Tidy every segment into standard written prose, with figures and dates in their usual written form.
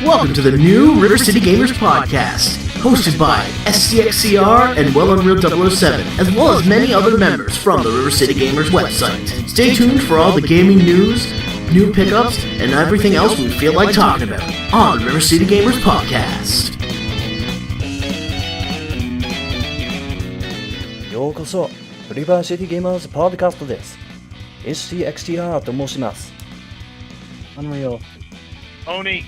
Welcome to the new RiverCityGamers Podcast, hosted by SCXCR and Unreal 007, as well as many other members from the RiverCityGamers website. Stay tuned for all the gaming news, new pickups, and everything else we feel like talking about on the RiverCityGamers Podcast. ようこそRiverCityGamers Podcast です。SCXCR と申します。Unreal. Oni.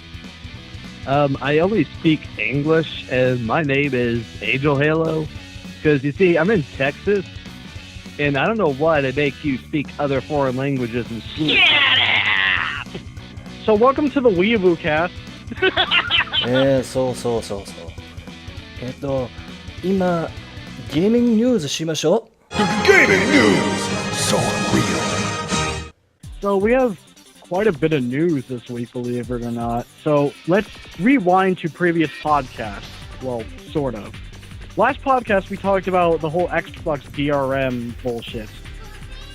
I only speak English, and my name is AngelHalo. Because, you see, I'm in Texas, and I don't know why they make you speak other foreign languages in school. Get out! So, welcome to the WiiU cast. そう。今、ゲーミングニュースしましょう。Gaming news! So unreal. So, we have quite a bit of news this week, believe it or not. So let's rewind to previous podcasts. Well, sort of. Last podcast, we talked about the whole Xbox DRM bullshit,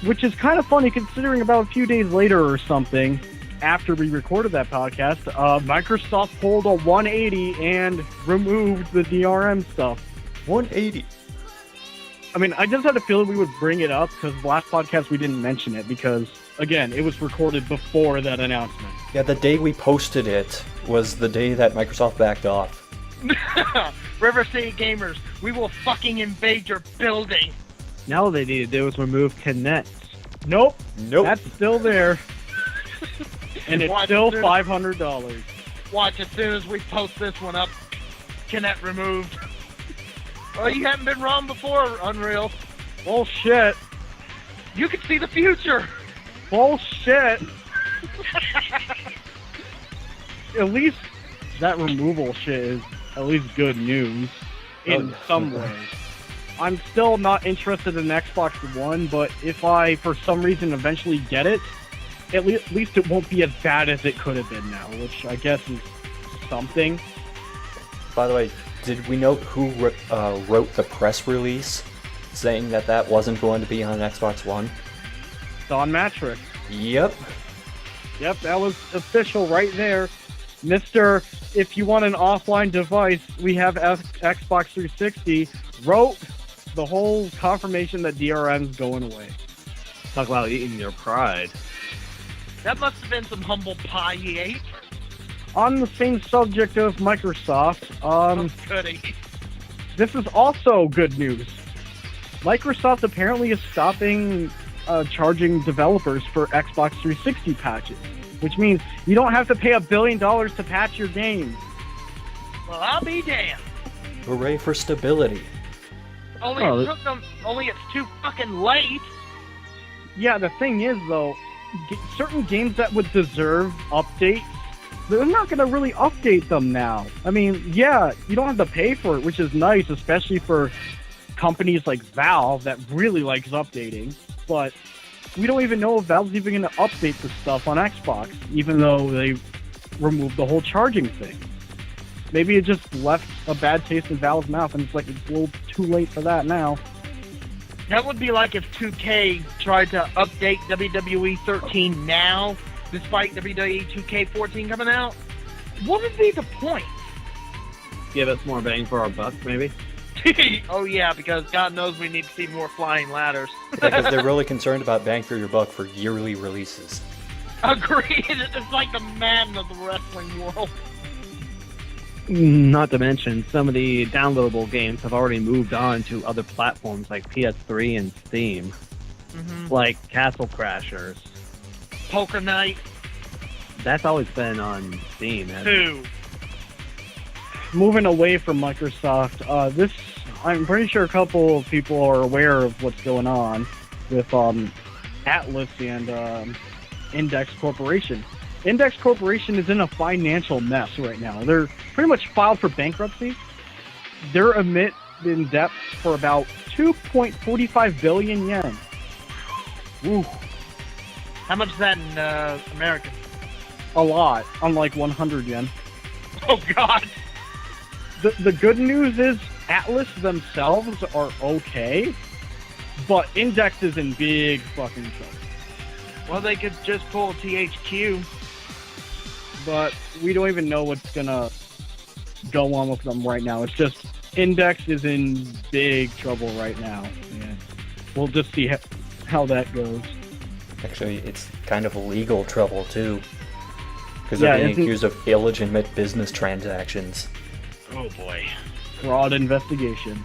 which is kind of funny considering about a few days later or something, after we recorded that podcast, Microsoft pulled a 180 and removed the DRM stuff. 180? I mean, I just had a feeling we would bring it up because last podcast we didn't mention it because, again, it was recorded before that announcement. Yeah, the day we posted it was the day that Microsoft backed off. RiverCityGamers, we will fucking invade your building. Now all they need to do is remove Kinect. Nope. That's still there. And it's still $500. Watch, as soon as we post this one up, Kinect removed. Oh, you haven't been wrong before, Unreal. Bullshit. You can see the future. Bullshit. At least that removal shit is at least good news in some ways. I'm still not interested in Xbox One, but if I, for some reason, eventually get it, at least it won't be as bad as it could have been now, which I guess is something. By the way, did we note who wrote the press release saying that wasn't going to be on Xbox One? Don Matrix. Yep, that was official right there. Mr. If you want an offline device, we have Xbox 360, wrote the whole confirmation that DRM's going away. Talk about eating your pride. That must have been some humble pie he ate. On the same subject of Microsoft, Goody. this is also good news. Microsoft apparently is stopping charging developers for Xbox 360 patches, which means you don't have to pay $1 billion to patch your games. Well, I'll be damned. hooray for stability. Only it's too fucking late. Yeah, the thing is, though, certain games that would deserve updates, they're not going to really update them now. I mean, yeah, you don't have to pay for it, which is nice, especially for companies like Valve that really likes updating. But we don't even know if Valve's even going to update the stuff on Xbox, even though they removed the whole charging thing. Maybe it just left a bad taste in Valve's mouth, and it's like it's a little too late for that now. That would be like if 2K tried to update WWE 13 now, despite WWE 2K14 coming out. What would be the point? Give us more bang for our buck, maybe? Oh yeah, because God knows we need to see more flying ladders. Because they're really concerned about bang for your buck for yearly releases. Agreed. It's like the Madden of the wrestling world. Not to mention, some of the downloadable games have already moved on to other platforms like PS3 and Steam. Like Castle Crashers. Poker Night. That's always been on Steam. 2. Moving away from Microsoft, I'm pretty sure a couple of people are aware of what's going on with Atlas and Index Corporation. Index Corporation is in a financial mess right now. They're pretty much filed for bankruptcy. They're in debt for about 2.45 billion yen. Woo. How much is that in American? A lot, unlike 100 yen. Oh God. The good news is Atlas themselves are okay, but Index is in big fucking trouble. Well, they could just pull THQ. but we don't even know what's gonna go on with them right now. It's just Index is in big trouble right now. Yeah. We'll just see how that goes. Actually, it's kind of legal trouble, too. Because they're being accused of illegitimate business transactions. Oh boy. Fraud investigation.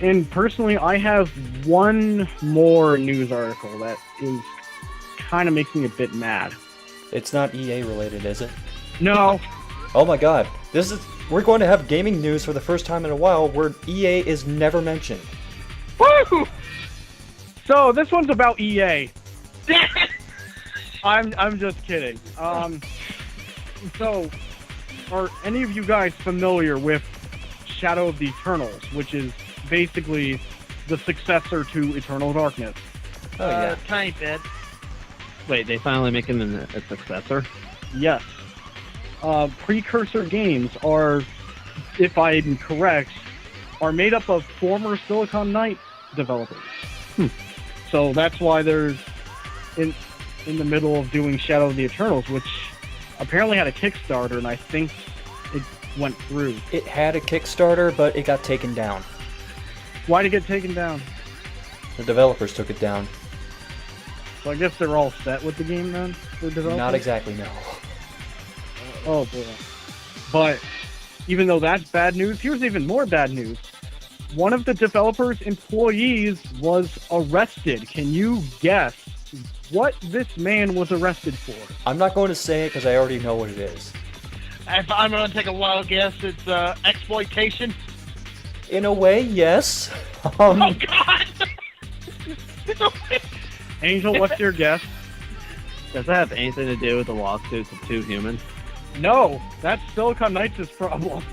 And personally, I have one more news article that is kind of makes me a bit mad. It's not EA related, is it? No. Oh my god. We're going to have gaming news for the first time in a while where EA is never mentioned. Woo! So this one's about EA. I'm just kidding. So are any of you guys familiar with Shadow of the Eternals, which is basically the successor to Eternal Darkness? Oh yeah. Tiny bit. Wait, they finally making a successor? Yes. Precursor Games are, if I'm correct, are made up of former Silicon Knights developers. So that's why they're in the middle of doing Shadow of the Eternals, which apparently had a Kickstarter, and I think it went through. It had a Kickstarter, but it got taken down. Why did it get taken down? The developers took it down. So I guess they're all set with the game then? The developers? Not exactly, no. Oh boy. But even though that's bad news, here's even more bad news. One of the developers' employees was arrested. Can you guess what this man was arrested for? I'm not going to say it because I already know what it is. If I'm going to take a wild guess, it's exploitation. In a way, yes. Oh God! Angel, what's your guess? Does that have anything to do with the lawsuits of two humans? No, that's Silicon Knights' problem.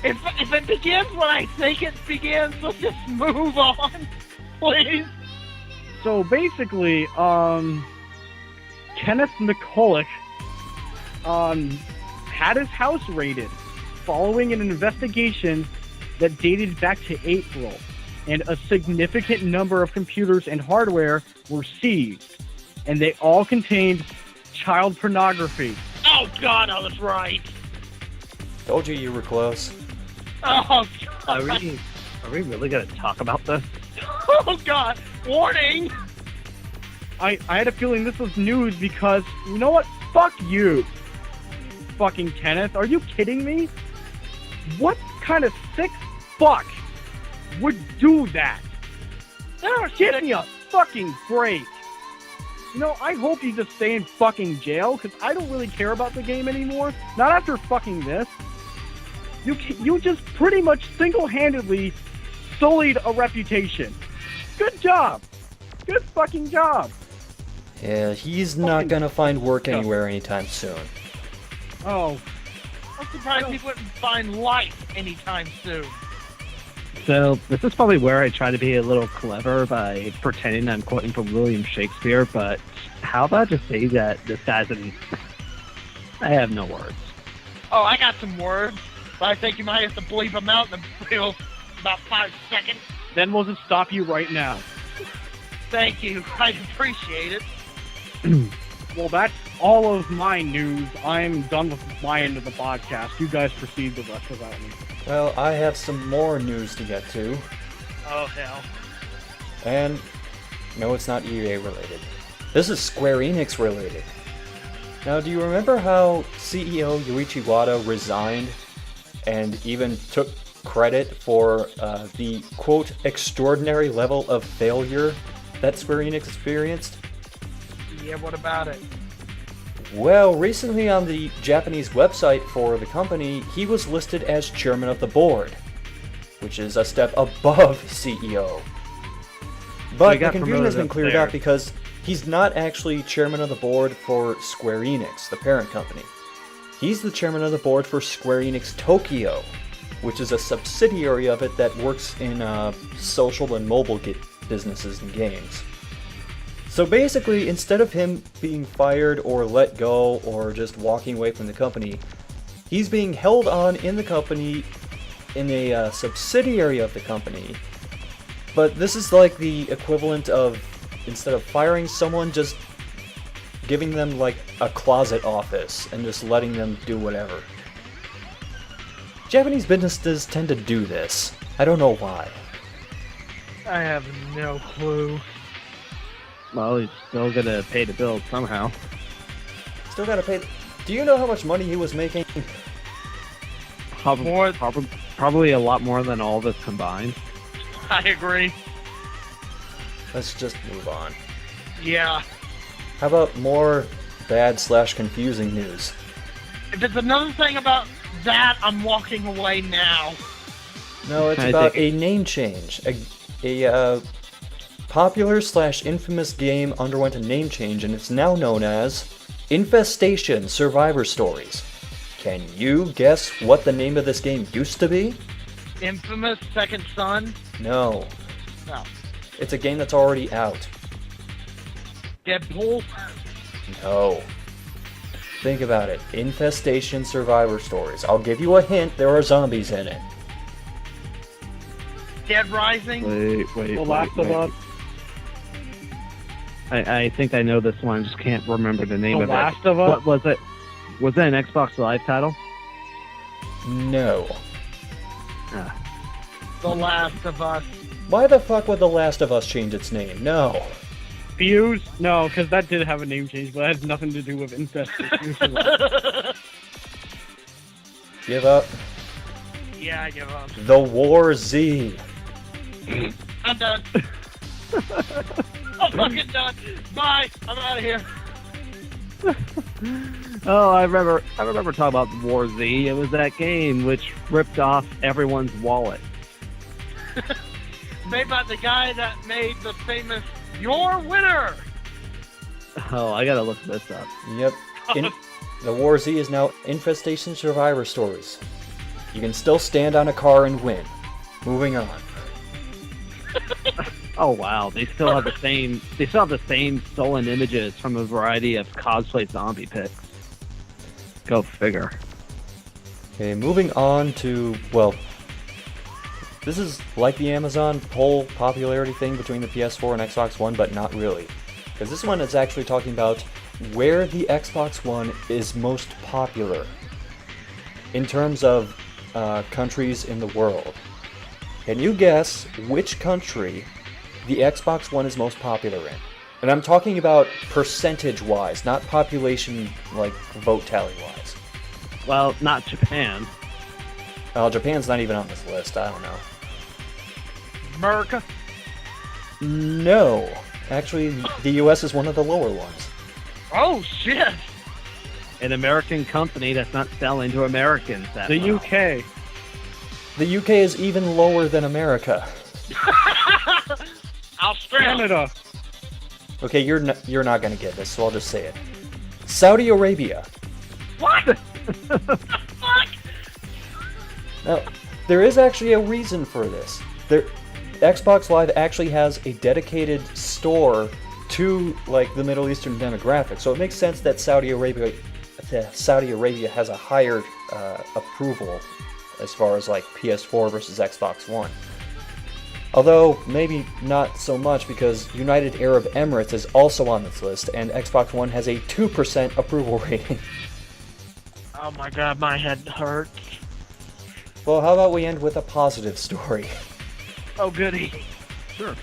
If it begins when I think it begins, let's just move on, please. So basically, Kenneth McCulloch had his house raided following an investigation that dated back to April, and a significant number of computers and hardware were seized, and they all contained child pornography. Oh God, I was right. Told you were close. Oh God. Are we really going to talk about this? Oh God, warning! I had a feeling this was news because, you know what? Fuck you. Fucking Kenneth. Are you kidding me? What kind of sick fuck would do that? Give me a fucking break. You know, I hope you just stay in fucking jail, because I don't really care about the game anymore. Not after fucking this. You just pretty much single-handedly sullied a reputation. Good job. Good fucking job. Yeah, he's not gonna find work anywhere anytime soon. Oh. I'm surprised he wouldn't find life anytime soon. So, this is probably where I try to be a little clever by pretending I'm quoting from William Shakespeare, but how about just say that this guy's I have no words. Oh, I got some words, but I think you might have to bleep them out in about 5 seconds. Then we'll just stop you right now. Thank you. I appreciate it. Well, that's all of my news. I'm done with my end of the podcast. You guys proceed the rest without me. Well, I have some more news to get to. Oh, hell. And no, it's not EA related. This is Square Enix related. Now, do you remember how CEO Yuichi Wada resigned and even took credit for the, quote, extraordinary level of failure that Square Enix experienced? Yeah, what about it? Well, recently on the Japanese website for the company, he was listed as chairman of the board, which is a step above CEO. But the confusion has been cleared up because he's not actually chairman of the board for Square Enix, the parent company. He's the chairman of the board for Square Enix Tokyo, which is a subsidiary of it that works in social and mobile businesses and games. So basically, instead of him being fired or let go or just walking away from the company, he's being held on in the company in a subsidiary of the company. But this is like the equivalent of, instead of firing someone, just giving them like a closet office and just letting them do whatever. Japanese businesses tend to do this. I don't know why. I have no clue. Well, he's still gonna pay the bills somehow. Still gotta pay. Do you know how much money he was making? Probably a lot more than all of us combined. I agree. Let's just move on. Yeah. How about more bad/confusing news? If it's another thing about that, I'm walking away now. No, it's about a name change. A popular/infamous game underwent a name change, and it's now known as Infestation Survivor Stories. Can you guess what the name of this game used to be? Infamous Second Son? No. No. It's a game that's already out. Deadpool? No. Think about it. Infestation Survivor Stories. I'll give you a hint, there are zombies in it. Dead Rising? Wait. The Last of Us. I think I know this one. I just can't remember the name The of Last it. of Us? What was it? Was it an Xbox Live title? No. The Last of Us. Why the fuck would The Last of Us change its name? No. Fuse? No, because that did have a name change, but that has nothing to do with Infestation. Give up. Yeah, I give up. The War Z. I'm done. I'm fucking done. Bye. I'm out of here. Oh, I remember talking about War Z. It was that game which ripped off everyone's wallet. Made by the guy that made the famous Your Winner. Oh, I gotta look this up. Yep. The War Z is now Infestation Survivor Stories. You can still stand on a car and win. Moving on. Oh wow, they still have the same. They still have the same stolen images from a variety of cosplay zombie pics. Go figure. Okay, moving on to, well, this is like the Amazon poll popularity thing between the PS4 and Xbox One, but not really. Because this one is actually talking about where the Xbox One is most popular in terms of countries in the world. Can you guess which country the Xbox One is most popular in? And I'm talking about percentage-wise, not population, like vote tally-wise. Well, not Japan. Well, Japan's not even on this list, I don't know. America? No. Actually, the US is one of the lower ones. Oh, shit. An American company that's not selling to Americans. That The well. UK. The UK is even lower than America. Australia. Canada. Okay, you're not gonna get this, so I'll just say it. Saudi Arabia. What? Fuck? Now, there is actually a reason for this. Xbox Live actually has a dedicated store to like the Middle Eastern demographic, so it makes sense that Saudi Arabia has a higher approval as far as like PS4 versus Xbox One. Although maybe not so much because United Arab Emirates is also on this list, and Xbox One has a 2% approval rating. Oh my god, my head hurts. Well, how about we end with a positive story? Oh goody. Sure.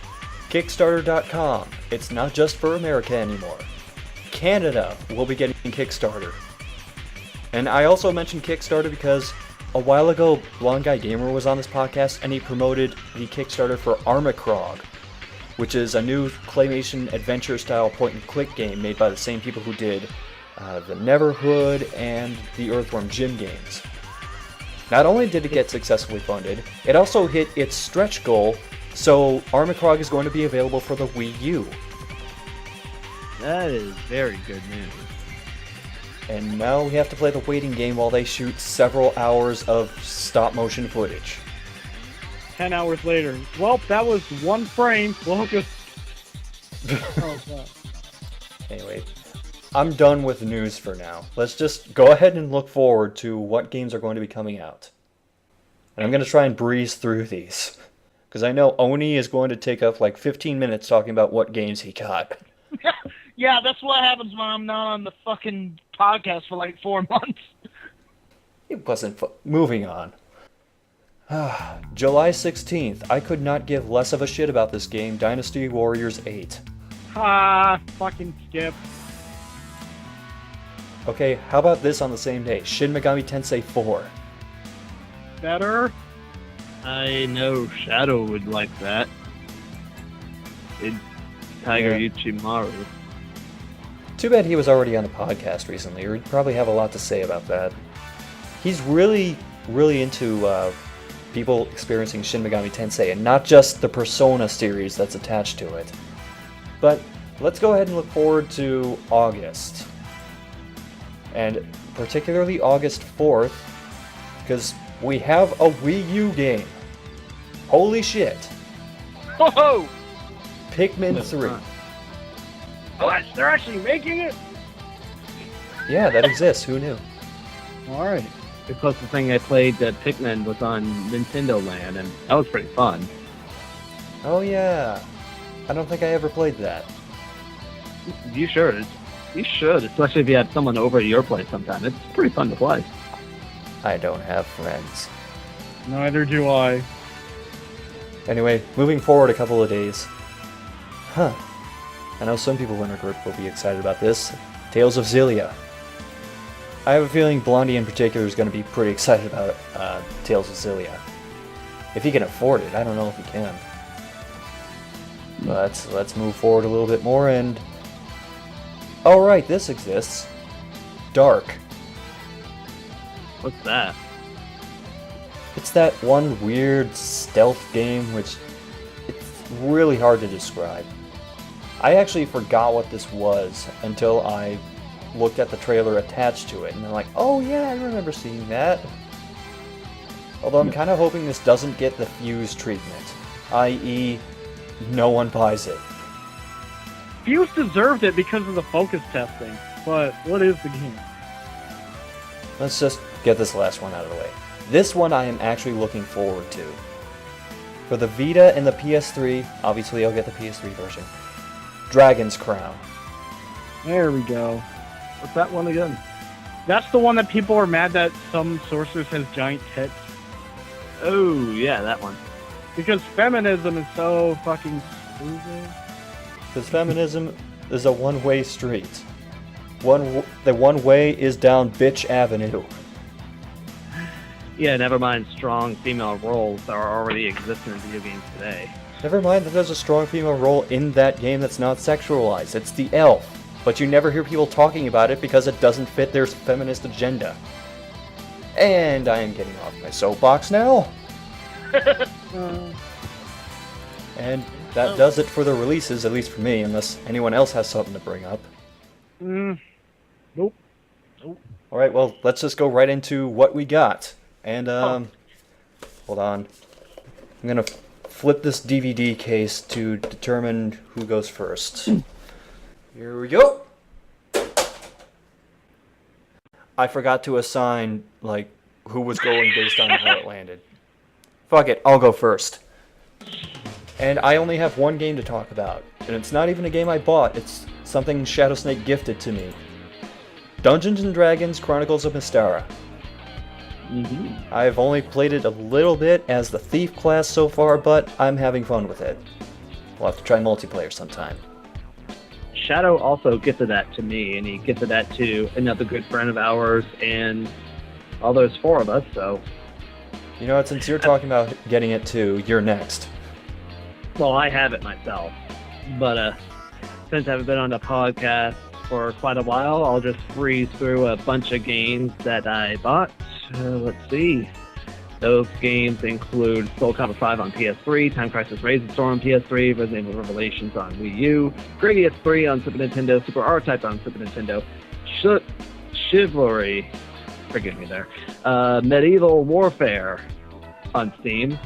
Kickstarter.com. It's not just for America anymore. Canada will be getting Kickstarter. And I also mentioned Kickstarter because a while ago, Blonde Guy Gamer was on this podcast and he promoted the Kickstarter for Onirokaku, which is a new claymation adventure-style point-and-click game made by the same people who did the Neverhood and the Earthworm Jim games. Not only did it get successfully funded, it also hit its stretch goal, so Onirokaku is going to be available for the Wii U. That is very good news. And now we have to play the waiting game while they shoot several hours of stop-motion footage. 10 hours later. Well, that was one frame. We'll just... Oh, God. Anyway, I'm done with news for now. Let's just go ahead and look forward to what games are going to be coming out. And I'm going to try and breeze through these. Because I know Oni is going to take up like 15 minutes talking about what games he got. Yeah, that's what happens when I'm not on the fucking podcast for like 4 months. It wasn't moving on. July 16th. I could not give less of a shit about this game, Dynasty Warriors 8. Fucking skip. Okay, how about this on the same day? Shin Megami Tensei 4. Better? I know Shadow would like that. It's Tiger Yeah. Uchimaru. Too bad he was already on the podcast recently, or he'd probably have a lot to say about that. He's really, really into people experiencing Shin Megami Tensei, and not just the Persona series that's attached to it. But let's go ahead and look forward to August. And particularly August 4th, because we have a Wii U game. Holy shit. Whoa! Pikmin 3. Oh, they're actually making it? Yeah, that exists. Who knew? Alright. The closest thing I played to Pikmin was on Nintendo Land, and that was pretty fun. Oh yeah. I don't think I ever played that. You should. You should, especially if you have someone over at your place sometime. It's pretty fun to play. I don't have friends. Neither do I. Anyway, moving forward a couple of days. I know some people in our group will be excited about this. Tales of Xillia. I have a feeling Blondie in particular is going to be pretty excited about Tales of Xillia. If he can afford it, I don't know if he can. But let's move forward a little bit more and... Oh right, this exists. Dark. What's that? It's that one weird stealth game which it's really hard to describe. I actually forgot what this was until I looked at the trailer attached to it, and I'm like, oh yeah, I remember seeing that. Although I'm kind of hoping this doesn't get the Fuse treatment, i.e. no one buys it. Fuse deserved it because of the focus testing, but what is the game? Let's just get this last one out of the way. This one I am actually looking forward to. For the Vita and the PS3, obviously I'll get the PS3 version, Dragon's Crown. There we go. What's that one again? That's the one that people are mad that some sorceress has giant tits. Oh, yeah, that one. Because feminism is so fucking stupid. Because feminism is a one-way street. The one way is down Bitch Avenue. Yeah, never mind strong female roles that are already existing in video games today. Never mind that there's a strong female role in that game that's not sexualized. It's the elf. But you never hear people talking about it because it doesn't fit their feminist agenda. And I am getting off my soapbox now. And that does it for the releases, at least for me, unless anyone else has something to bring up. Nope. Alright, well, let's just go right into what we got. And, hold on. I'm gonna flip this DVD case to determine who goes first. Here we go! I forgot to assign, like, who was going based on how it landed. Fuck it, I'll go first. And I only have one game to talk about. And it's not even a game I bought, it's something Shadow Snake gifted to me. Dungeons & Dragons Chronicles of Mystara. I've only played it a little bit as the Thief class so far, but I'm having fun with it. We'll have to try multiplayer sometime. Shadow also gifted that to me, and he gifted that to another good friend of ours, and all those four of us, so... You know what, since you're talking about getting it too, you're next. Well, I have it myself, but since I haven't been on the podcast for quite a while, I'll just breeze through a bunch of games that I bought. Let's see. Those games include Soul Calibur 5 on PS3, Time Crisis Razor Storm on PS3, Resident Evil Revelations on Wii U, Gradius 3 on Super Nintendo, Super R-Type on Super Nintendo, Chivalry, forgive me there, Medieval Warfare on Steam.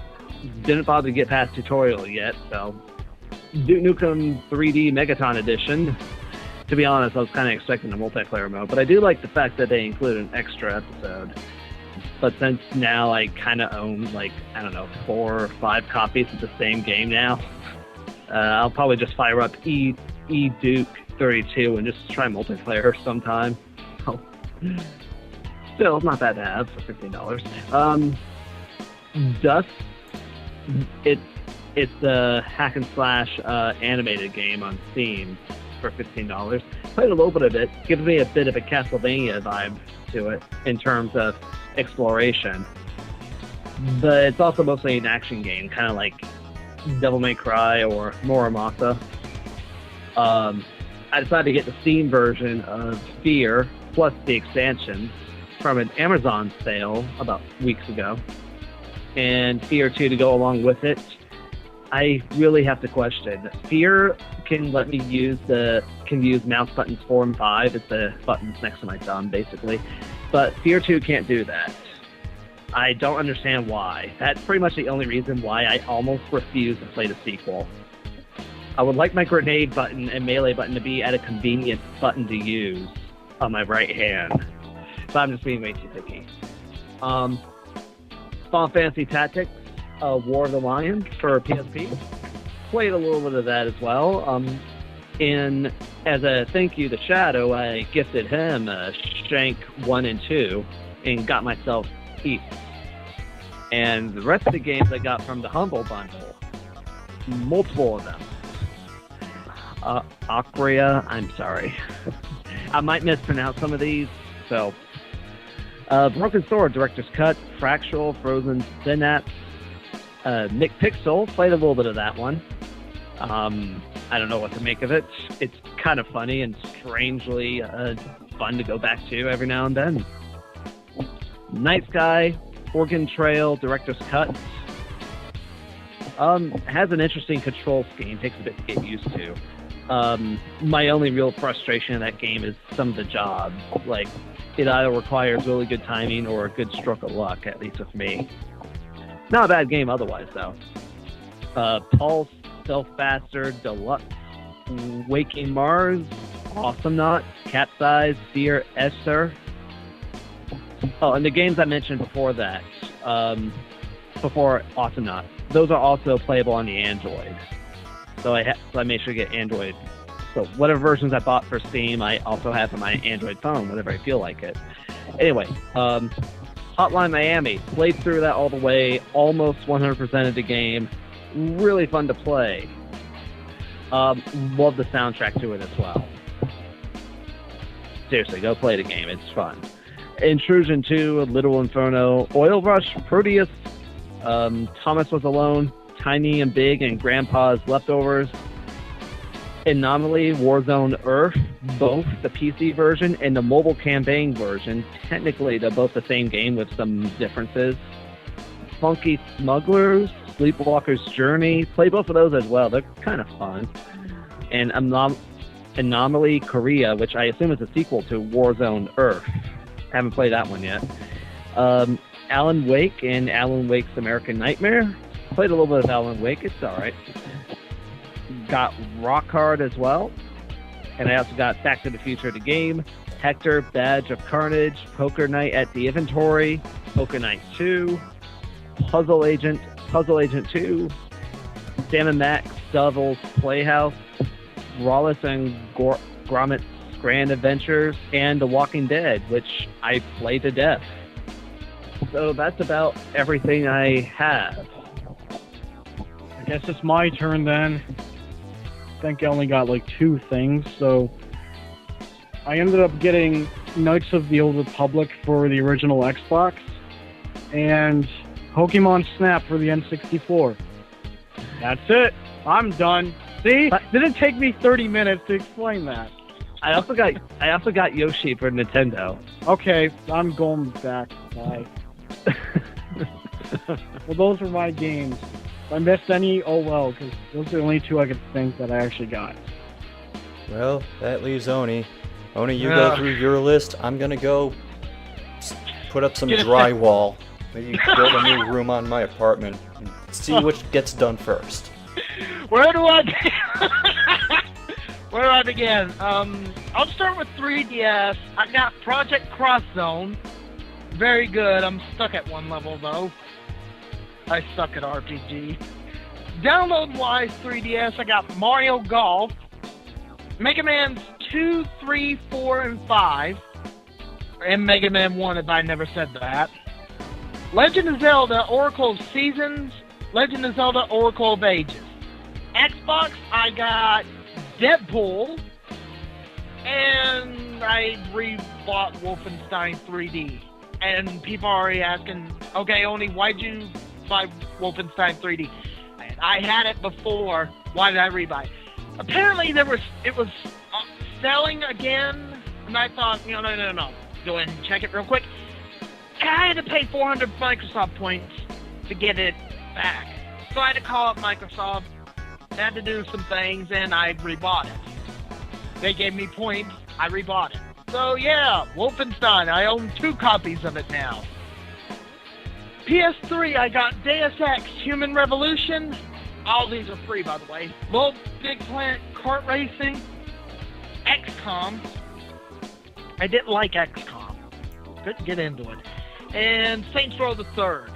Didn't bother to get past tutorial yet, so Duke Nukem 3D Megaton Edition. To be honest, I was kind of expecting a multiplayer mode, but I do like the fact that they include an extra episode. But since now I kind of own, like, I don't know, 4 or 5 copies of the same game now, I'll probably just fire up Duke 32 and just try multiplayer sometime. Oh. Still, it's not bad to have for $15. Dust, it's a hack and slash animated game on Steam for $15. Played a little bit of it. Gives me a bit of a Castlevania vibe to it in terms of exploration. But it's also mostly an action game, kind of like Devil May Cry or Muramasa. I decided to get the Steam version of Fear plus the expansion from an Amazon sale about weeks ago, and Fear 2 to go along with it. I really have to question. Fear can let me use mouse buttons 4 and 5. It's the buttons next to my thumb, basically. But Fear 2 can't do that. I don't understand why. That's pretty much the only reason why I almost refuse to play the sequel. I would like my grenade button and melee button to be at a convenient button to use on my right hand. But I'm just being way too picky. Final Fantasy Tactics, War of the Lion for PSP. Played a little bit of that as well. And as a thank you to Shadow, I gifted him Shank 1 and 2 and got myself Eats. And the rest of the games I got from the Humble Bundle, multiple of them. Akria, I'm sorry. I might mispronounce some of these, so. Broken Sword, Director's Cut, Fractal, Frozen Synapse, Nick Pixel, played a little bit of that one. I don't know what to make of it. It's kind of funny and strangely fun to go back to every now and then. Night Sky, Oregon Trail, Director's Cut. Has an interesting control scheme, takes a bit to get used to. My only real frustration in that game is some of the jobs. Like, it either requires really good timing or a good stroke of luck, at least with me. Not a bad game otherwise, though. Pulse, Self Bastard, Deluxe, Waking Mars, Awesome Knot, Capsize, Fear Esther. Oh, and the games I mentioned before that, before Awesome Knot, those are also playable on the Android. So I made sure to get Android. So whatever versions I bought for Steam, I also have on my Android phone whenever I feel like it. Anyway, Hotline Miami, played through that all the way, almost 100% of the game. Really fun to play. Love the soundtrack to it as well. Seriously, go play the game. It's fun. Intrusion 2, Little Inferno, Oil Rush, Proteus, Thomas Was Alone, Tiny and Big, and Grandpa's Leftovers, Anomaly, Warzone Earth, both the PC version and the mobile campaign version. Technically, they're both the same game with some differences. Funky Smugglers, Sleepwalker's Journey, play both of those as well. They're kind of fun. And Anomaly Korea, which I assume is a sequel to Warzone Earth. Haven't played that one yet. Alan Wake and Alan Wake's American Nightmare. Played a little bit of Alan Wake. It's alright. Got Rock Hard as well. And I also got Back to the Future the game, Hector, Badge of Carnage, Poker Night at the Inventory, Poker Night 2, Puzzle Agent 2, Sam & Max, Devil's Playhouse, Rawless and Gromit's Grand Adventures, and The Walking Dead, which I played to death. So that's about everything I have. I guess it's my turn then. I think I only got like 2 things, so I ended up getting Knights of the Old Republic for the original Xbox and Pokemon Snap for the N64. That's it. I'm done. See? Didn't take me 30 minutes to explain that. I also got Yoshi for Nintendo. Okay, I'm going back. Bye. Well, those were my games. If I missed any, oh well, because those are the only 2 I could think that I actually got. Well, that leaves Oni. Oni, you go through your list. I'm gonna go put up some drywall. Maybe build a new room on my apartment and see which gets done first. Where do I begin? I'll start with 3DS. I got Project Cross Zone. Very good. I'm stuck at 1 level though. I suck at RPG. Download-wise, 3DS, I got Mario Golf. Mega Man's 2, 3, 4, and 5. And Mega Man 1, if I never said that. Legend of Zelda, Oracle of Seasons. Legend of Zelda, Oracle of Ages. Xbox, I got Deadpool. And I rebought Wolfenstein 3D. And people are already asking, okay, Oni, why'd you buy Wolfenstein 3D? I had it before. Why did I rebuy it? Apparently, it was selling again, and I thought, no. Go ahead and check it real quick. I had to pay 400 Microsoft points to get it back. So I had to call up Microsoft, had to do some things, and I rebought it. They gave me points, I rebought it. So yeah, Wolfenstein, I own 2 copies of it now. PS3, I got Deus Ex, Human Revolution. All these are free, by the way. Little Big Planet Kart Racing. XCOM. I didn't like XCOM. Couldn't get into it. And Saints Row the Third.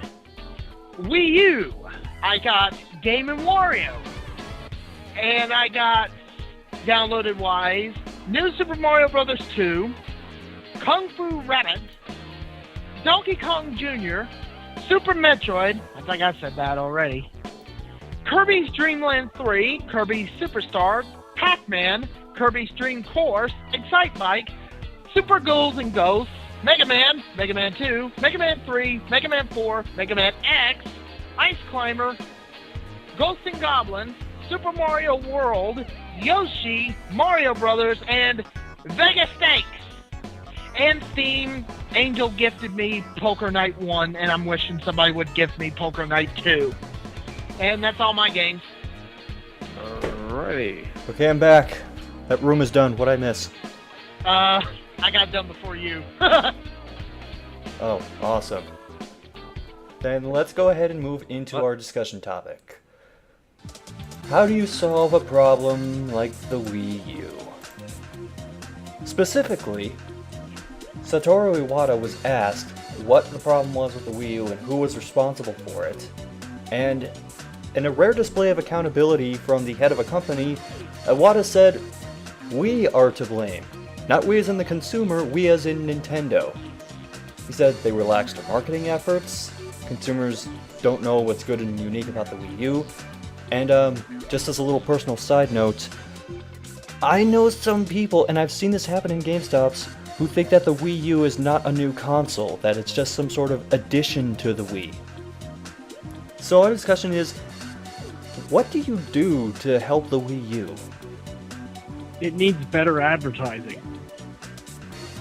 Wii U, I got Game & Wario. And I got, downloaded-wise, New Super Mario Bros. 2, Kung Fu Rabbit, Donkey Kong Jr., Super Metroid, I think I said that already, Kirby's Dream Land 3, Kirby's Superstar, Pac-Man, Kirby's Dream Course, Excitebike, Super Ghouls and Ghosts, Mega Man, Mega Man 2, Mega Man 3, Mega Man 4, Mega Man X, Ice Climber, Ghosts and Goblins, Super Mario World, Yoshi, Mario Brothers, and Vegas Stakes. And Steam, Angel gifted me Poker Night 1, and I'm wishing somebody would gift me Poker Night 2. And that's all my games. Alrighty. Okay, I'm back. That room is done. What'd I miss? I got done before you. Oh, awesome. Then let's go ahead and move into our discussion topic. How do you solve a problem like the Wii U? Specifically, Satoru Iwata was asked what the problem was with the Wii U and who was responsible for it. And in a rare display of accountability from the head of a company, Iwata said, "We are to blame. Not we as in the consumer, we as in Nintendo." He said they relaxed their marketing efforts, consumers don't know what's good and unique about the Wii U, and just as a little personal side note, I know some people, and I've seen this happen in GameStops, who think that the Wii U is not a new console, that it's just some sort of addition to the Wii. So our discussion is, what do you do to help the Wii U? It needs better advertising.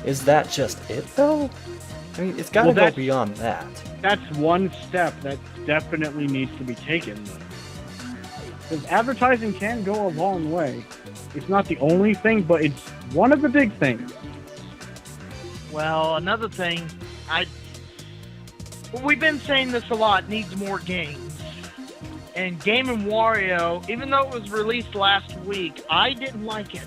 Is that just it, though? I mean, it's gotta go beyond that. That's one step that definitely needs to be taken, though. Because advertising can go a long way. It's not the only thing, but it's one of the big things. Well, another thing, we've been saying this a lot, needs more games. And Game & Wario, even though it was released last week, I didn't like it.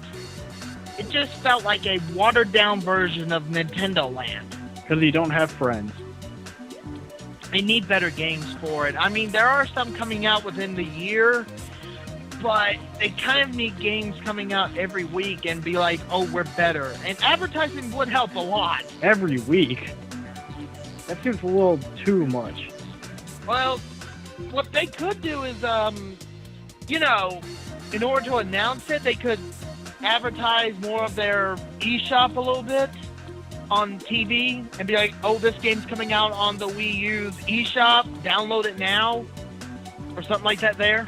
It just felt like a watered-down version of Nintendo Land. Because you don't have friends. They need better games for it. I mean, there are some coming out within the year, but they kind of need games coming out every week and be like, oh, we're better. And advertising would help a lot. Every week? That seems a little too much. Well, what they could do is, in order to announce it, they could advertise more of their eShop a little bit on TV and be like, oh, this game's coming out on the Wii U's eShop, download it now, or something like that there.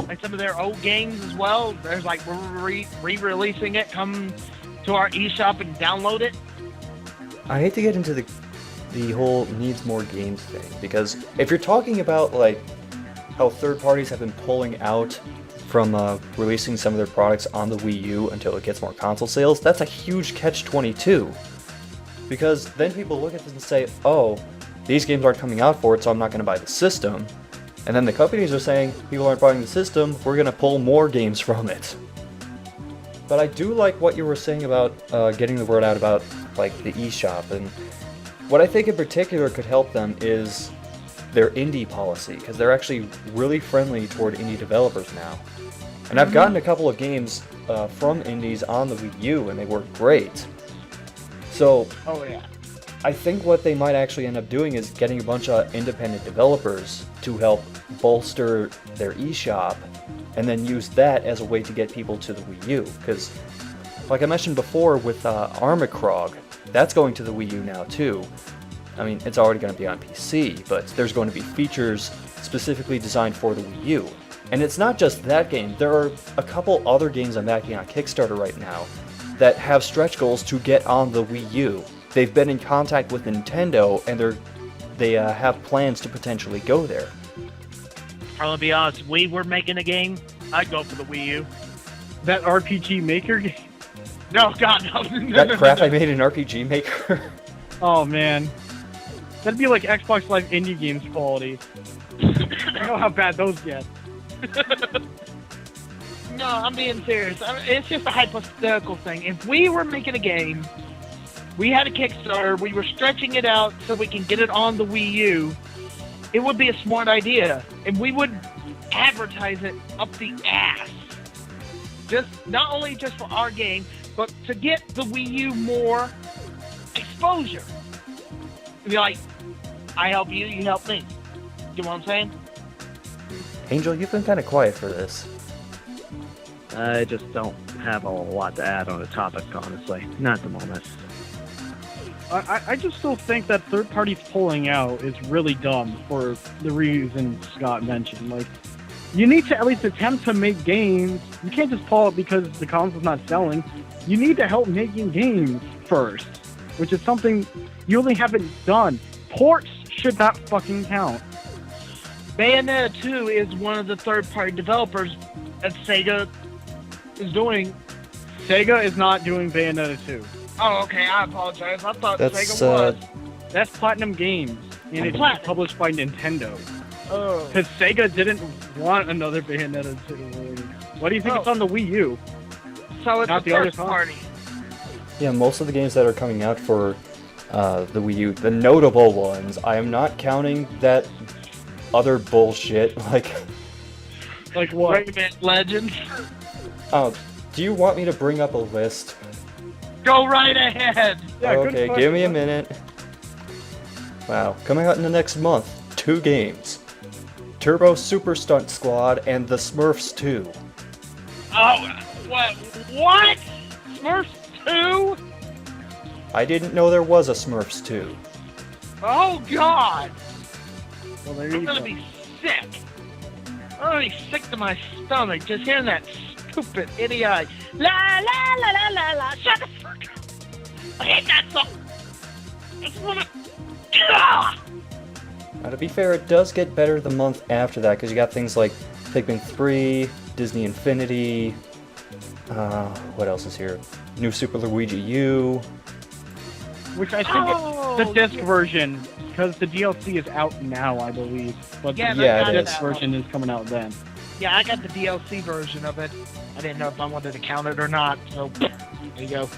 Like some of their old games as well. There's like, we're re-releasing it, come to our eShop and download it. I hate to get into the whole needs more games thing, because if you're talking about like how third parties have been pulling out from releasing some of their products on the Wii U until it gets more console sales, that's a huge catch-22. Because then people look at this and say, oh, these games aren't coming out for it, so I'm not going to buy the system. And then the companies are saying, people aren't buying the system, we're going to pull more games from it. But I do like what you were saying about getting the word out about like the eShop, and what I think in particular could help them is their indie policy, because they're actually really friendly toward indie developers now. And I've gotten a couple of games from indies on the Wii U, and they work great. So, Oh yeah. I think what they might actually end up doing is getting a bunch of independent developers to help bolster their eShop, and then use that as a way to get people to the Wii U. Because, like I mentioned before with Armikrog, that's going to the Wii U now too. I mean, it's already going to be on PC, but there's going to be features specifically designed for the Wii U. And it's not just that game. There are a couple other games I'm backing on Kickstarter right now that have stretch goals to get on the Wii U. They've been in contact with Nintendo, and they have plans to potentially go there. I'm gonna be honest, we were making a game, I'd go for the Wii U. That RPG Maker game? No, God, no. That crap I made an RPG Maker. Oh, man. That'd be like Xbox Live indie games quality. I know how bad those get. No, I'm being serious. It's just a hypothetical thing. If we were making a game, we had a Kickstarter, we were stretching it out so we can get it on the Wii U, it would be a smart idea. And we would advertise it up the ass. Just not only just for our game, but to get the Wii U more exposure. Be like, I help you, you help me. You know what I'm saying? Angel, you've been kind of quiet for this. I just don't have a lot to add on the topic, honestly. Not at the moment. I just still think that third parties pulling out is really dumb for the reason Scott mentioned. Like, you need to at least attempt to make games. You can't just pull out because the console's not selling. You need to help making games first, which is something you only haven't done. Ports should not fucking count. Bayonetta 2 is one of the third-party developers that Sega is doing. Sega is not doing Bayonetta 2. Oh, okay, I apologize. I thought That's, Sega was. That's Platinum Games, and it's Platinum. published by Nintendo. Oh. Because Sega didn't want another Bayonetta 2 release. Why do you think it's on the Wii U? So it's Not a the other first side. party. Yeah, most of the games that are coming out for the Wii U, the notable ones, I am not counting that other bullshit, like... Like what? Rayman Legends. Oh, do you want me to bring up a list? Go right ahead. Yeah, good Okay, question. give me a minute. Wow, coming out in the next month, 2 games. Turbo Super Stunt Squad and The Smurfs 2. Oh, what? Smurfs 2? I didn't know there was a Smurfs 2. Oh, God. Well, there I'm you gonna go. be sick. I'm gonna be sick to my stomach just hearing that stupid idiot. La la la la la la. Shut the fuck up. I hate that song. I just wanna. Ah! Now, to be fair, it does get better the month after that, because you got things like Pikmin 3, Disney Infinity, what else is here? New Super Luigi U. Which I think the disc version, because the DLC is out now, I believe. But Yeah, the Yeah, it disc is. version is coming out then. Yeah, I got the DLC version of it. I didn't know if I wanted to count it or not, so there you go.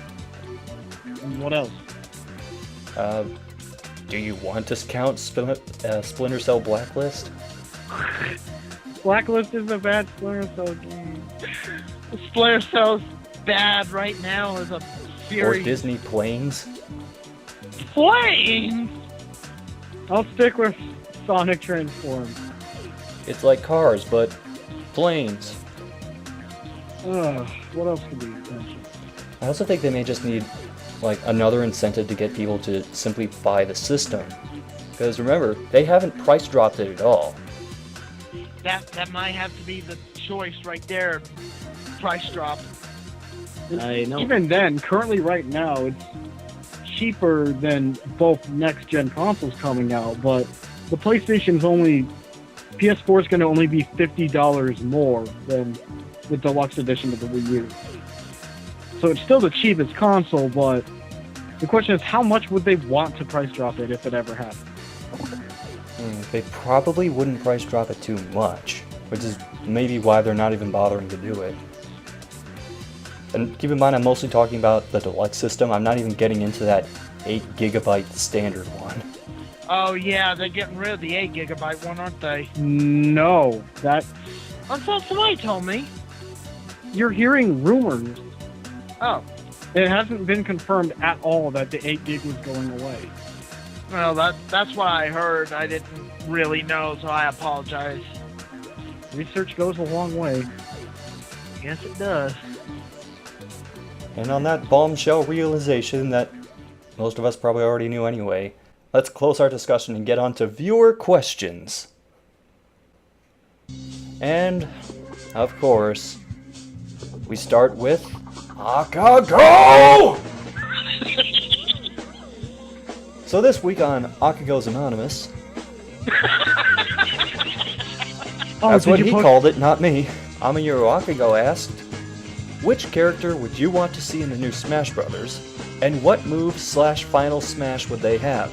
And what else? Do you want to count Splinter Cell Blacklist? Blacklist is a bad Splinter Cell game. Splinter Cell's bad right now as a Or series. Disney Planes? Planes? I'll stick with Sonic Transforms. It's like Cars, but planes. What else could be mentioned? I also think they may just need like another incentive to get people to simply buy the system. Because remember, they haven't price dropped it at all. That might have to be the choice right there. Price drop. I know. Even then, currently right now, it's cheaper than both next-gen consoles coming out, but the PlayStation's only... PS4 is going to only be $50 more than the deluxe edition of the Wii U. So it's still the cheapest console, but the question is, how much would they want to price drop it if it ever happened? They probably wouldn't price drop it too much, which is maybe why they're not even bothering to do it. And keep in mind, I'm mostly talking about the deluxe system. I'm not even getting into that 8GB standard one. Oh yeah, they're getting rid of the 8GB one, aren't they? No, that... That's what somebody told me. you're hearing rumors. Oh, It hasn't been confirmed at all that the 8 gig was going away. well, that's what I heard. I didn't really know, so I apologize. Research goes a long way. Yes, it does. And on that bombshell realization that most of us probably already knew anyway, let's close our discussion and get on to viewer questions. And, of course, we start with Akago! So this week on Akago's Anonymous, that's what he called it, not me. Amiyuro Akago asked, which character would you want to see in the new Smash Brothers, and what move/final smash would they have?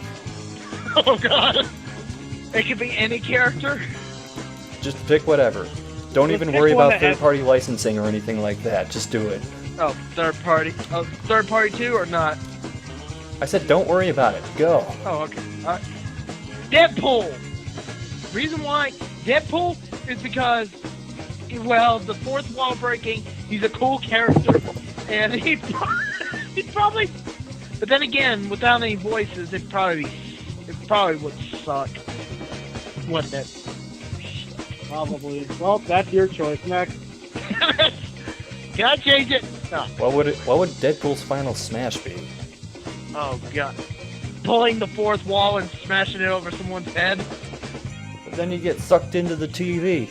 Oh god! It could be any character. Just pick whatever. Don't even worry about third-party licensing or anything like that. Just do it. Oh, third party. Oh, third party too or not? I said don't worry about it. Go. Oh, okay. Deadpool! Reason why Deadpool is because, well, the fourth wall breaking, he's a cool character. And he'd probably... But then again, without any voices, it probably would suck. Wouldn't it? Probably. Well, that's your choice. Next. Can I change it? No. What would Deadpool's final smash be? Oh, God. Pulling the fourth wall and smashing it over someone's head? But then you get sucked into the TV.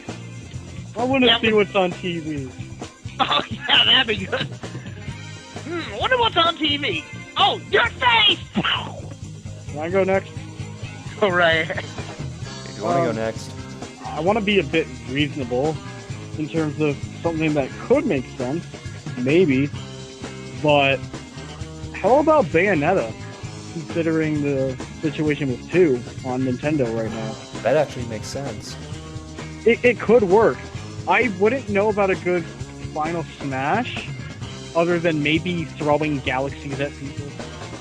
I want to see what's on TV. Oh, yeah, that'd be good. Wonder what's on TV. Oh, your face! Can I go next? All right. If you want to go next. I want to be a bit reasonable in terms of something that could make sense, maybe. But how about Bayonetta, considering the situation with 2 on Nintendo right now? That actually makes sense. It could work. I wouldn't know about a good final smash other than maybe throwing galaxies at people.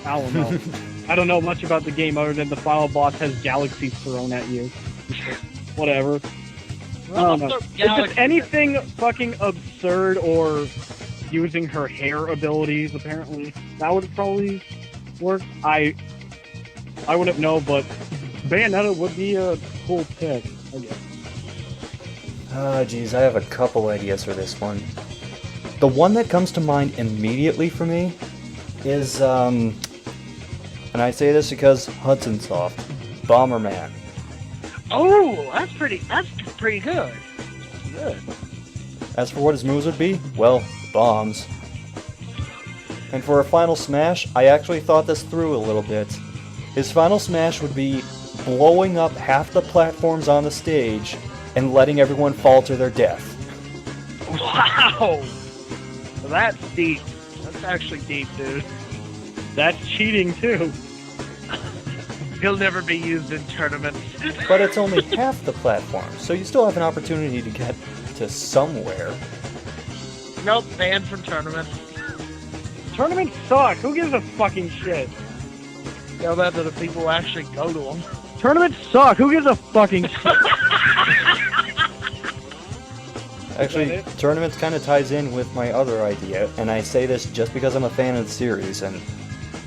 I don't know. I don't know much about the game other than the final boss has galaxies thrown at you. Whatever. I don't know. If it's anything fucking absurd or using her hair abilities, apparently, that would probably work. I wouldn't know, but Bayonetta would be a cool pick, I guess. Geez, I have a couple ideas for this one. The one that comes to mind immediately for me is, and I say this because Hudson Soft, Bomberman. Oh, that's pretty good. Good. As for what his moves would be, well, bombs. And for a final smash, I actually thought this through a little bit. His final smash would be blowing up half the platforms on the stage and letting everyone fall to their death. Wow! Well, that's deep. That's actually deep, dude. That's cheating, too. He'll never be used in tournaments. But it's only half the platform, so you still have an opportunity to get to somewhere. Nope, banned from tournaments. Tournaments suck. Who gives a fucking shit? Tell that to the people who actually go to them. Tournaments suck. Who gives a fucking shit? Actually, tournaments kind of ties in with my other idea, and I say this just because I'm a fan of the series, and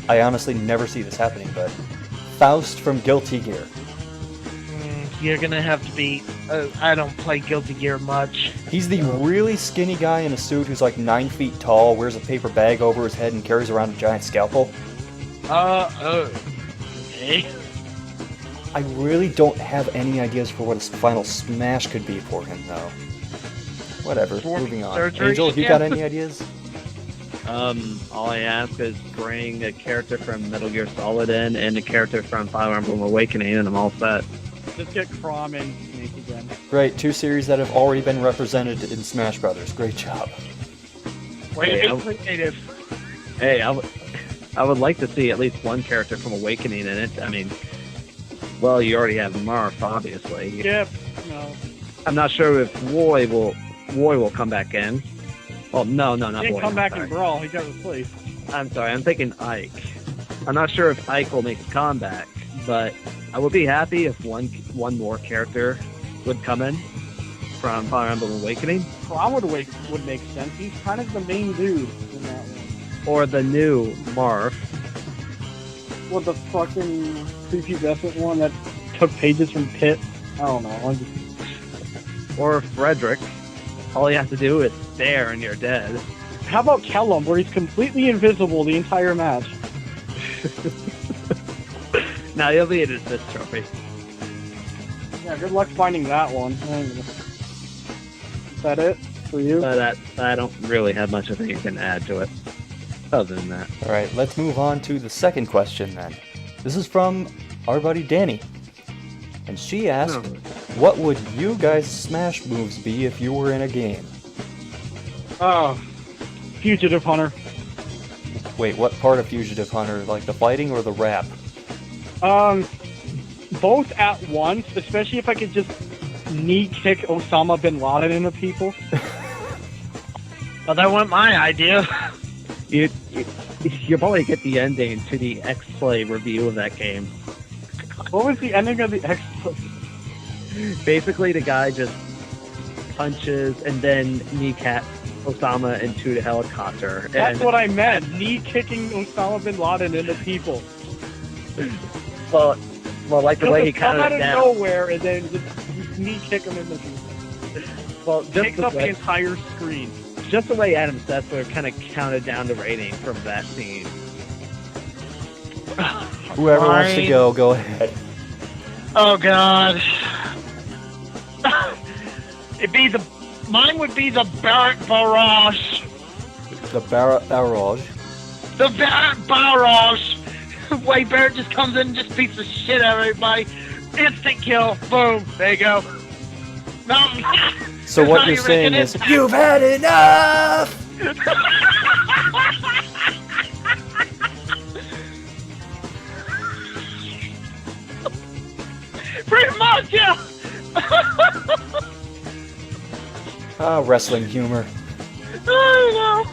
I honestly never see this happening, but Faust from Guilty Gear. You're gonna have to be... I don't play Guilty Gear much. He's the really skinny guy in a suit who's like 9 feet tall, wears a paper bag over his head, and carries around a giant scalpel. Okay. I really don't have any ideas for what his final smash could be for him, though. Whatever, moving on. Surgery, Angel, you got any ideas? All I ask is bring a character from Metal Gear Solid in and a character from Fire Emblem Awakening, and I'm all set. Just get Crom and Snake again. Great, 2 series that have already been represented in Smash Brothers. Great job. Creative. Hey, I would like to see at least one character from Awakening in it. I mean, well, you already have Marth, obviously. Yep. No. I'm not sure if Roy will come back in. Well, no, not He didn't Roy. come back sorry. in Brawl. He got replaced. I'm sorry, I'm thinking Ike. I'm not sure if Ike will make a comeback, but I would be happy if one more character would come in. from Fire Emblem Awakening. Cloud would make sense. He's kind of the main dude in that one. Or the new Marth. What, the fucking prepubescent one that took pages from Pit? I don't know. Or Frederick. All you have to do is stare and you're dead. How about Kellum, where he's completely invisible the entire match? Now you'll be in this trophy. Yeah, good luck finding that one. Is that it for you? I don't really have much of anything to add to it. Other than that. Alright, let's move on to the second question then. This is from our buddy Danny. And she asked, what would you guys' Smash moves be if you were in a game? Oh, Fugitive Hunter. Wait, what part of Fugitive Hunter? Like the fighting or the rap? Both at once, especially if I could just knee kick Osama bin Laden into people. Well, that wasn't my idea. You'll probably get the ending to the X-Play review of that game. What was the ending of the X-Play? Basically, the guy just punches and then kneecaps Osama into the helicopter. That's what I meant. Knee kicking Osama bin Laden into people. Well, like the way he counted out it of down. nowhere and then just knee kick him into people. Well, just Takes up the entire screen. Just the way Adam Sessler kind of counted down the rating from that scene. Whoever wants to go ahead. Oh god. Mine would be the Barrett Barrage. The Barrage. The Barrett Barrage. Way Barrett just comes in and just beats the shit out of everybody. Instant kill. Boom. There you go. No. So what you're saying is, you've had enough! Pretty much, yeah. Wrestling humor. I know.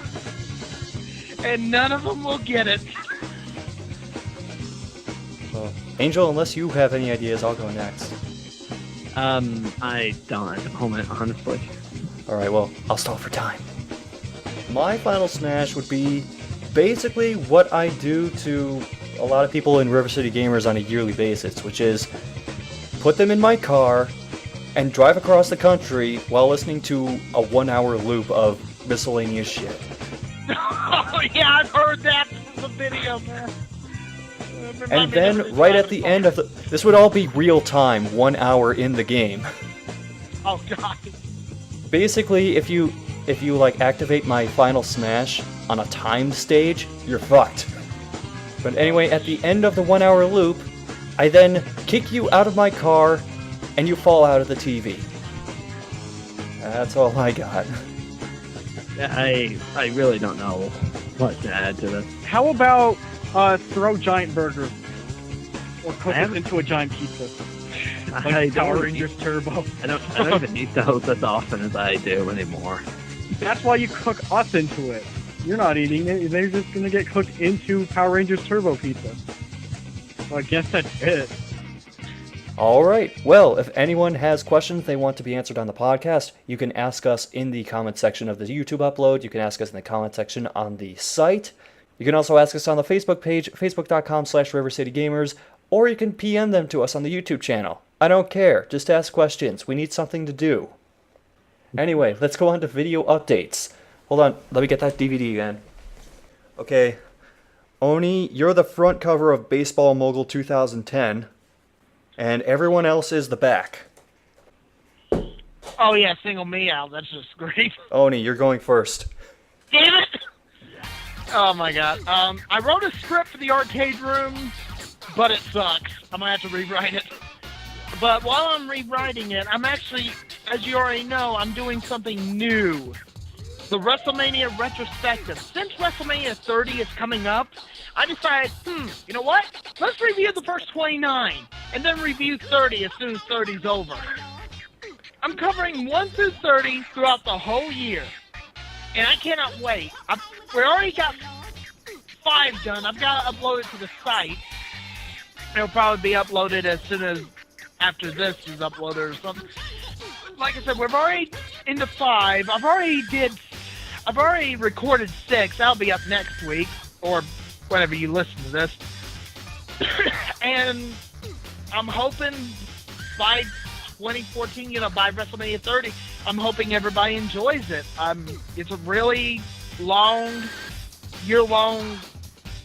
And none of them will get it. Angel, unless you have any ideas, I'll go next. I don't at the moment, honestly. Alright, well, I'll stall for time. My final smash would be basically what I do to a lot of people in River City Gamers on a yearly basis, which is put them in my car and drive across the country while listening to a 1-hour loop of miscellaneous shit. Oh yeah, I've heard that from the video, man. And then, right at the end of this would all be real time, 1 hour in the game. Oh god. Basically, if you like activate my final smash on a timed stage, you're fucked. But anyway, at the end of the 1 hour loop, I then kick you out of my car, and you fall out of the TV. That's all I got. I really don't know what to add to this. How about throw giant burger or cook it into a giant pizza? Like Power Rangers Turbo. I don't even eat those as often as I do anymore. That's why you cook us into it. You're not eating it. They're just gonna get cooked into Power Rangers Turbo Pizza. Well, I guess that's it. Alright, well, if anyone has questions they want to be answered on the podcast, you can ask us in the comment section of the YouTube upload. You can ask us in the comment section on the site. You can also ask us on the Facebook page, facebook.com/RiverCityGamers, or you can PM them to us on the YouTube channel. I don't care. Just ask questions. We need something to do. Anyway, let's go on to video updates. Hold on. Let me get that DVD again. Okay. Oni, you're the front cover of Baseball Mogul 2010, and everyone else is the back. Oh yeah, single me out. That's just great. Oni, you're going first. Damn it! Oh my god. I wrote a script for the arcade room, but it sucks. I'm gonna have to rewrite it. But while I'm rewriting it, I'm actually, as you already know, I'm doing something new. The WrestleMania retrospective. Since WrestleMania 30 is coming up, I decided, you know what? Let's review the first 29, and then review 30 as soon as 30's over. I'm covering 1 through 30 throughout the whole year. And I cannot wait. We already got 5 done. I've got to upload it to the site. It'll probably be uploaded as soon as after this is uploaded or something. like I said, we're already into 5. I've already recorded 6. That'll be up next week, or whenever you listen to this. And I'm hoping by 2014, by WrestleMania 30, I'm hoping everybody enjoys it. It's a really year-long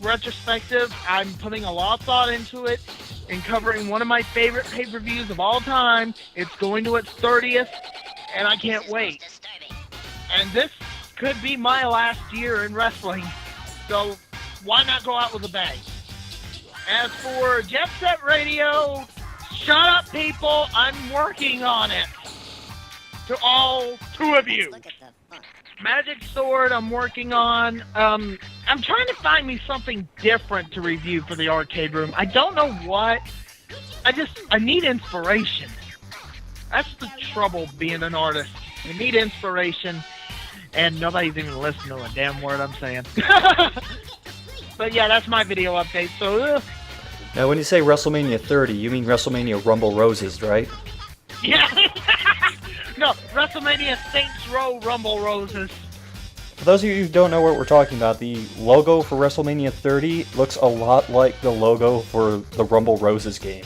retrospective. I'm putting a lot of thought into it and covering one of my favorite pay-per-views of all time. It's going to its 30th, and I can't wait. And this could be my last year in wrestling, so why not go out with a bang? As for Jet Set Radio, shut up, people. I'm working on it. To all 2 of you. Magic Sword, I'm working on. I'm trying to find me something different to review for the arcade room. I don't know what. I need inspiration. That's the trouble being an artist. You need inspiration, and nobody's even listening to a damn word I'm saying. But yeah, that's my video update. So. Now, when you say WrestleMania 30, you mean WrestleMania Rumble Roses, right? Yeah. No, WrestleMania Saints Row Rumble Roses. For those of you who don't know what we're talking about, the logo for WrestleMania 30 looks a lot like the logo for the Rumble Roses game.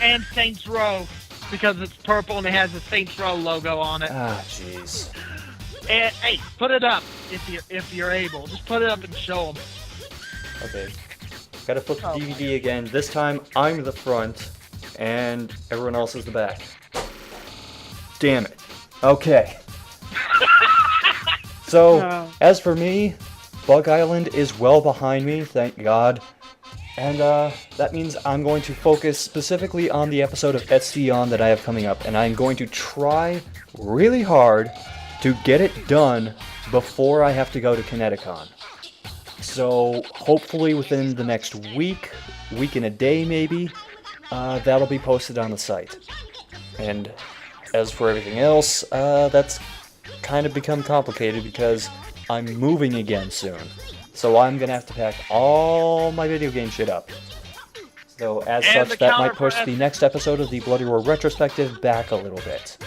And Saints Row, because it's purple and it has the Saints Row logo on it. Ah, jeez. And hey, put it up if you're able. Just put it up and show them. Okay. Gotta flip the DVD again. This time, I'm the front, and everyone else is the back. Damn it. Okay. So, as for me, Bug Island is well behind me, thank God. And that means I'm going to focus specifically on the episode of SCXCR that I have coming up, and I'm going to try really hard to get it done before I have to go to Kineticon. So, hopefully within the next week and a day maybe, that'll be posted on the site. And as for everything else, that's kind of become complicated because I'm moving again soon. So I'm going to have to pack all my video game shit up. So as such, that might push the next episode of the Bloody Roar Retrospective back a little bit.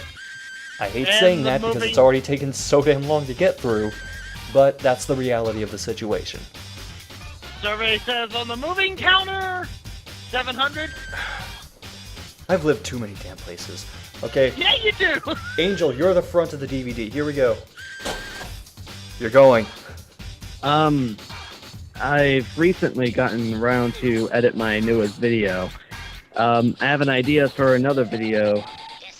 I hate saying that because it's already taken so damn long to get through, but that's the reality of the situation. Survey says on the moving counter, 700. I've lived too many damn places. Okay. Yeah, you do. Angel, you're the front of the DVD. Here we go. You're going. I've recently gotten around to edit my newest video. I have an idea for another video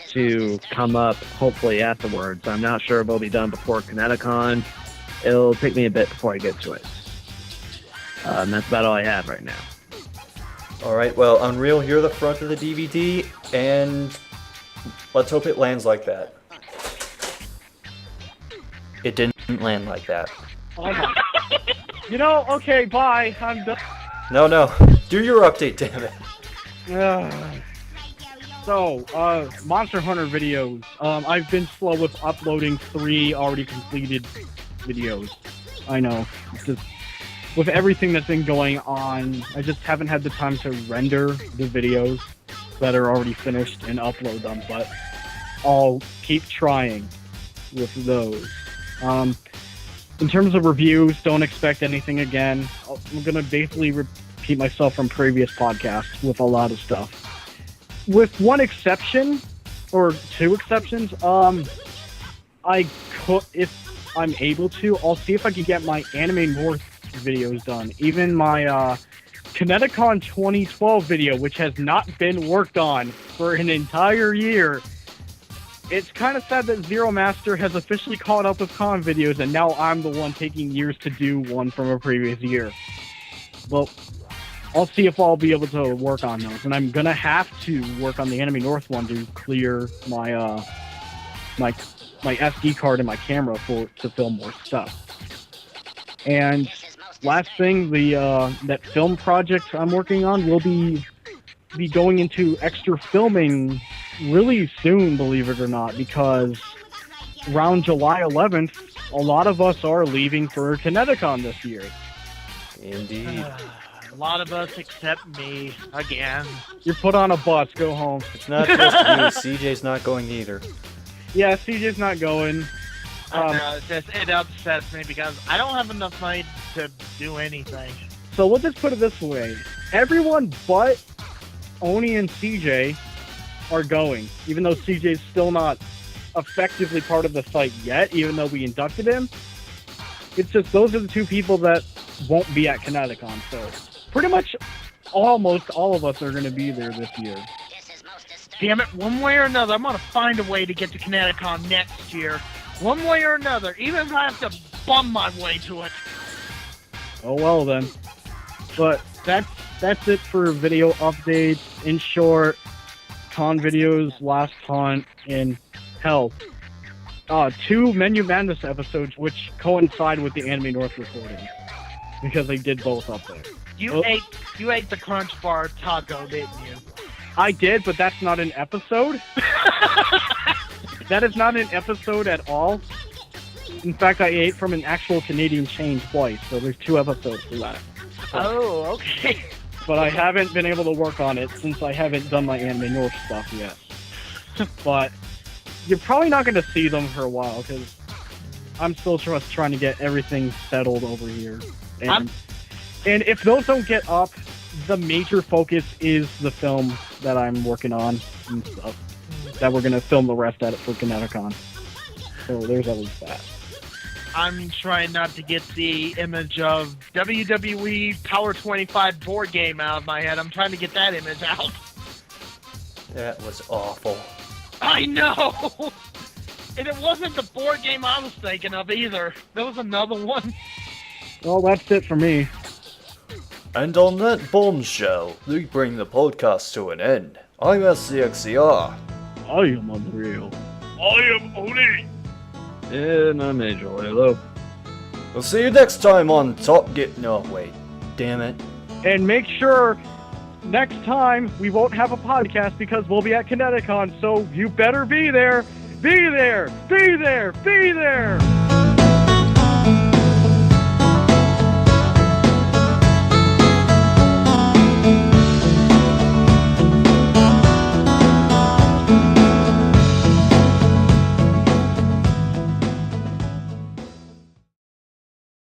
to come up hopefully afterwards. I'm not sure if it'll be done before Kineticon. It'll take me a bit before I get to it. And that's about all I have right now. Alright, well, Unreal, you're the front of the DVD, and let's hope it lands like that. It didn't land like that. Oh my. Okay, bye. I'm done. No. Do your update, damn it. So, Monster Hunter videos. I've been slow with uploading 3 already completed videos. I know. It's just, with everything that's been going on, I just haven't had the time to render the videos that are already finished and upload them, but I'll keep trying with those. In terms of reviews, don't expect anything again. I'm going to basically repeat myself from previous podcasts with a lot of stuff. With one exception, or 2 exceptions, I could, if I'm able to, I'll see if I can get my Anime North videos done. Even my Kineticon 2012 video, which has not been worked on for an entire year. It's kind of sad that Zero Master has officially caught up with con videos, and now I'm the one taking years to do one from a previous year. Well, I'll see if I'll be able to work on those, and I'm gonna have to work on the Anime North one to clear my my SD card and my camera to film more stuff. And last thing, that film project I'm working on will be going into extra filming really soon, believe it or not, because around July 11th, a lot of us are leaving for Kineticon this year. Indeed. A lot of us except me, again. You're put on a bus, go home. It's not just you, CJ's not going either. Yeah, CJ's not going. I know, it upsets me because I don't have enough money to do anything. So we'll just put it this way. Everyone but Oni and CJ are going, even though CJ's still not effectively part of the site yet, even though we inducted him. It's just those are the two people that won't be at Kineticon. So pretty much almost all of us are going to be there this year. Damn it, one way or another, I'm going to find a way to get to Kineticon next year. One way or another, even if I have to bum my way to it. Oh well then. But that's it for video updates. In short, con videos, last con, and hell, 2 Menu Madness episodes which coincide with the Anime North recording. Because they did both up there. You ate the Crunch Bar taco, didn't you? I did, but that's not an episode. That is not an episode at all. In fact, I ate from an actual Canadian chain twice, so there's 2 episodes for that. Oh, okay. But I haven't been able to work on it since I haven't done my Anime North stuff yet. But you're probably not going to see them for a while, because I'm still trying to get everything settled over here. And if those don't get up, the major focus is the film that I'm working on and stuff. That we're going to film the rest at it for Kineticon. So there's at least that. I'm trying not to get the image of WWE Power 25 board game out of my head. I'm trying to get that image out. That was awful. I know! And it wasn't the board game I was thinking of either. There was another one. Well, that's it for me. And on that bombshell, we bring the podcast to an end. I'm SCXCR. I am unreal. I am Oni. And I'm AngelHalo. We'll see you next time on Top Gear. No, wait. Damn it. And make sure next time we won't have a podcast because we'll be at Kineticon, so you better be there. Be there! Be there! Be there!